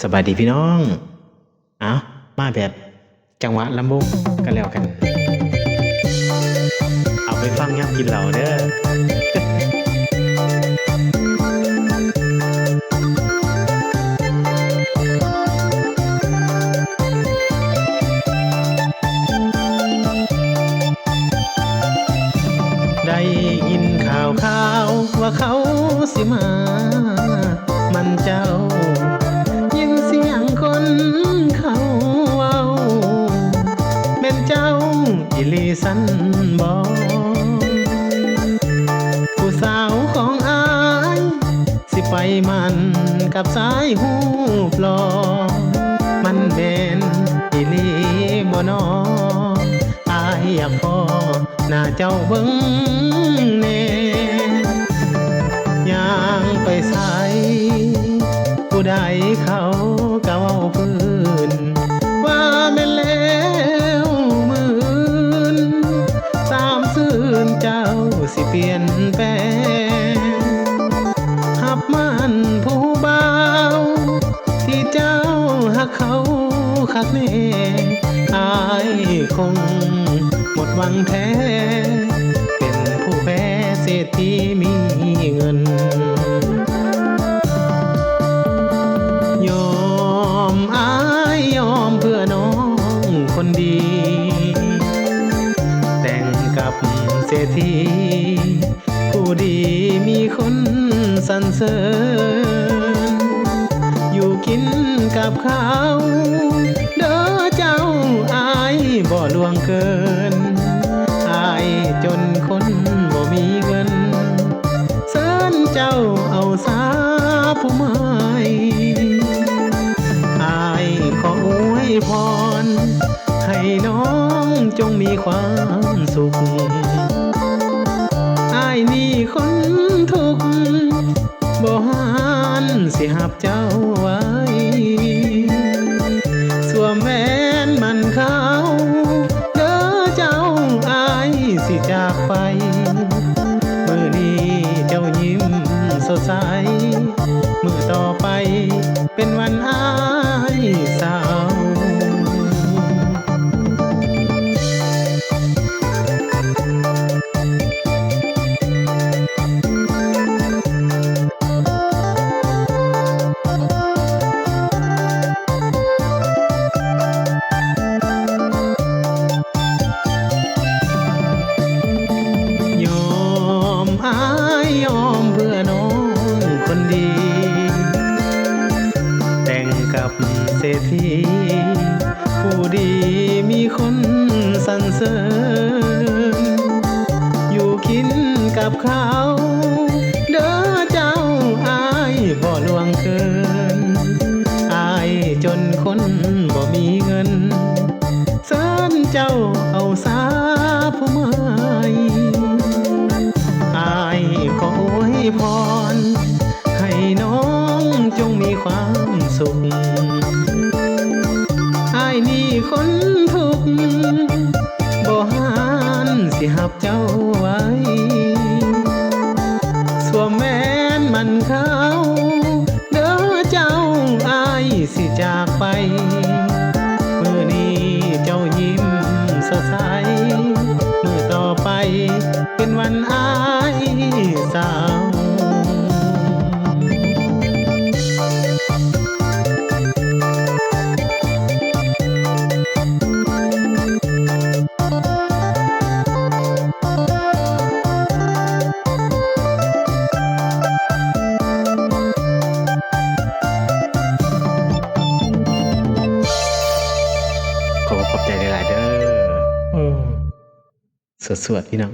สบายดีพี่น้องเอามาแบบจังหวะลำวงกันแล้วกัน เอาไปฟังย่ำกินเหล่าเด้อ ได้ยินข่าวว่าเขาสิมา มันเจ้า ยินเสียงคนเขาเว้าเป็นเจ้าอิลีสันบอกผู้สาวของอายสิไปมันกับสายหูปลอมันเป็นอิลีบ่นออายอยากพอหน้าเจ้าเบิ่งแน่ย่างไปใส่ผู้ใดเขาก็เว้าพื้นว่าแม่นแล้วมืนสามซื่นเจ้าสิเปลี่ยนแปลงหับมันผู้บ่าวที่เจ้าหักเขาคักแน่อายคงหมดหวังแท้เป็นผู้แพ้เศรษฐีมีเงินยอมอายยอมเพื่อน้องคนดี แต่งกับเศรษฐีผู้ดีมีคนสรรเสริญอยู่กินกับเขาเด้อเจ้าอายบ่ลวงเกินอายจนคนบ่มีเงินเสินเจ้าเอาสาผู้ใหม่อายขออวยพรให้น้องจงมีความสุขอายนี่คนทุกข์บ่หานสิหับเจ้าไว้สวมแหวนมันเขาเด้อเจ้าอายสิจากไปมื้อนี้เจ้ายิ้มสดใสมื้อต่อไปเป็นวันอายเศร้ายอมเพื่อน้องคนดี แต่งกับเศรษฐีผู้ดีมีคนสรรเสริญอยู่กินกับเขาเด้อเจ้าอายบ่ลวงเกินอายจนคนบ่มีเงินเสินเจ้าเอาสาผู้ใหม่อายขออวยพรให้น้องจงมีความสุขอายนี่คนทุกข์บ่หานสิหับเจ้าไว้สวมแหวนมันเขาเด้อเจ้าอายสิจากไปมื้อนี้เจ้ายิ้มสดใสมื้อต่อไปเป็นวันอายเศร้าขอบใจหลายๆเด้อสวดๆพี่น้อง